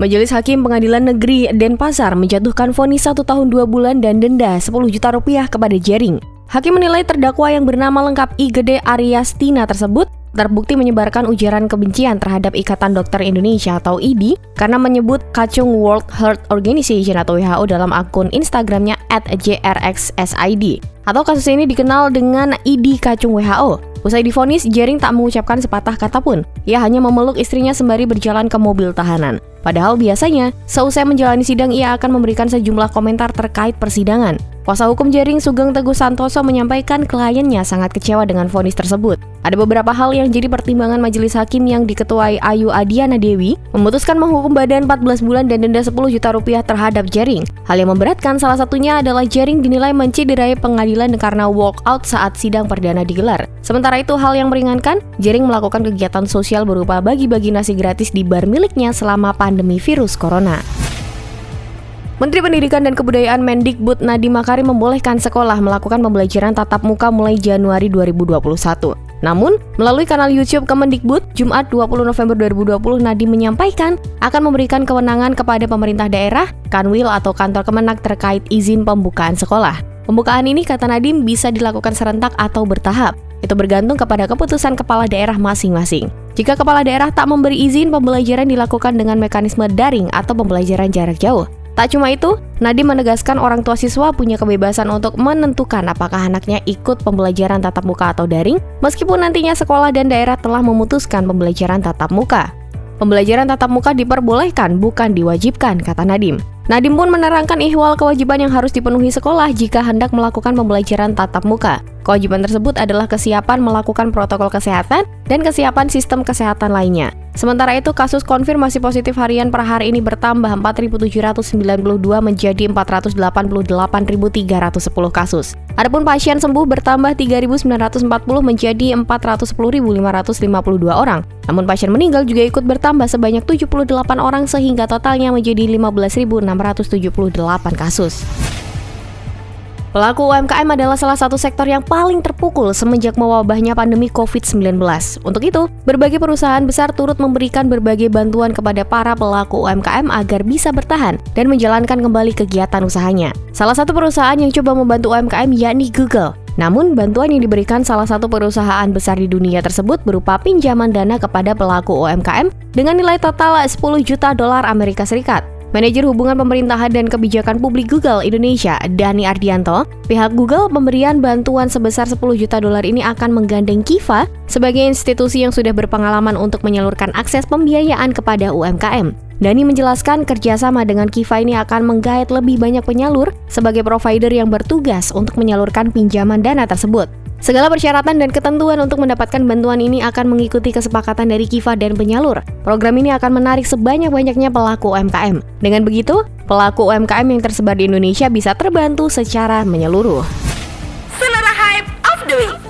Majelis Hakim Pengadilan Negeri Denpasar menjatuhkan vonis 1 tahun 2 bulan dan denda 10 juta rupiah kepada Jering. Hakim menilai terdakwa yang bernama lengkap I. Gede Aryastina tersebut terbukti menyebarkan ujaran kebencian terhadap Ikatan Dokter Indonesia atau IDI karena menyebut Kacung World Health Organization atau WHO dalam akun Instagramnya @JRXSID. Atau kasus ini dikenal dengan IDI Kacung WHO. Usai divonis, Jering tak mengucapkan sepatah kata pun. Ia hanya memeluk istrinya sembari berjalan ke mobil tahanan. Padahal biasanya, seusai menjalani sidang ia akan memberikan sejumlah komentar terkait persidangan. Kuasa hukum Jering Sugeng Teguh Santoso menyampaikan kliennya sangat kecewa dengan vonis tersebut. Ada beberapa hal yang jadi pertimbangan majelis hakim yang diketuai Ayu Adiana Dewi memutuskan menghukum Badan 14 bulan dan denda 10 juta rupiah terhadap Jering. Hal yang memberatkan salah satunya adalah Jering dinilai mencederai pengadilan karena walkout saat sidang perdana digelar. Sementara itu hal yang meringankan, Jering melakukan kegiatan sosial berupa bagi-bagi nasi gratis di bar miliknya selama pandemi virus corona. Menteri Pendidikan dan Kebudayaan Mendikbud Nadiem Makarim membolehkan sekolah melakukan pembelajaran tatap muka mulai Januari 2021. Namun, melalui kanal YouTube Kemendikbud, Jumat 20 November 2020, Nadiem menyampaikan akan memberikan kewenangan kepada pemerintah daerah, Kanwil atau kantor Kemenak terkait izin pembukaan sekolah. Pembukaan ini, kata Nadiem, bisa dilakukan serentak atau bertahap. Itu bergantung kepada keputusan kepala daerah masing-masing. Jika kepala daerah tak memberi izin, pembelajaran dilakukan dengan mekanisme daring atau pembelajaran jarak jauh. Tak cuma itu, Nadiem menegaskan orang tua siswa punya kebebasan untuk menentukan apakah anaknya ikut pembelajaran tatap muka atau daring, meskipun nantinya sekolah dan daerah telah memutuskan pembelajaran tatap muka. Pembelajaran tatap muka diperbolehkan, bukan diwajibkan, kata Nadiem. Nadiem pun menerangkan ihwal kewajiban yang harus dipenuhi sekolah jika hendak melakukan pembelajaran tatap muka. Kewajiban tersebut adalah kesiapan melakukan protokol kesehatan dan kesiapan sistem kesehatan lainnya. Sementara itu, kasus konfirmasi positif harian per hari ini bertambah 4.792 menjadi 488.310 kasus. Adapun pasien sembuh bertambah 3.940 menjadi 410.552 orang. Namun pasien meninggal juga ikut bertambah sebanyak 78 orang sehingga totalnya menjadi 15.678 kasus. Pelaku UMKM adalah salah satu sektor yang paling terpukul semenjak mewabahnya pandemi COVID-19. Untuk itu, berbagai perusahaan besar turut memberikan berbagai bantuan kepada para pelaku UMKM agar bisa bertahan dan menjalankan kembali kegiatan usahanya. Salah satu perusahaan yang coba membantu UMKM yakni Google. Namun, bantuan yang diberikan salah satu perusahaan besar di dunia tersebut berupa pinjaman dana kepada pelaku UMKM dengan nilai total 10 juta dolar Amerika Serikat. Manajer Hubungan Pemerintahan dan Kebijakan Publik Google Indonesia, Dani Ardianto, pihak Google pemberian bantuan sebesar 10 juta dolar ini akan menggandeng Kiva sebagai institusi yang sudah berpengalaman untuk menyalurkan akses pembiayaan kepada UMKM. Dani menjelaskan kerjasama dengan Kiva ini akan menggait lebih banyak penyalur sebagai provider yang bertugas untuk menyalurkan pinjaman dana tersebut. Segala persyaratan dan ketentuan untuk mendapatkan bantuan ini akan mengikuti kesepakatan dari Kiva dan penyalur. Program ini akan menarik sebanyak-banyaknya pelaku UMKM. Dengan begitu, pelaku UMKM yang tersebar di Indonesia bisa terbantu secara menyeluruh. Selera Hype of the Week.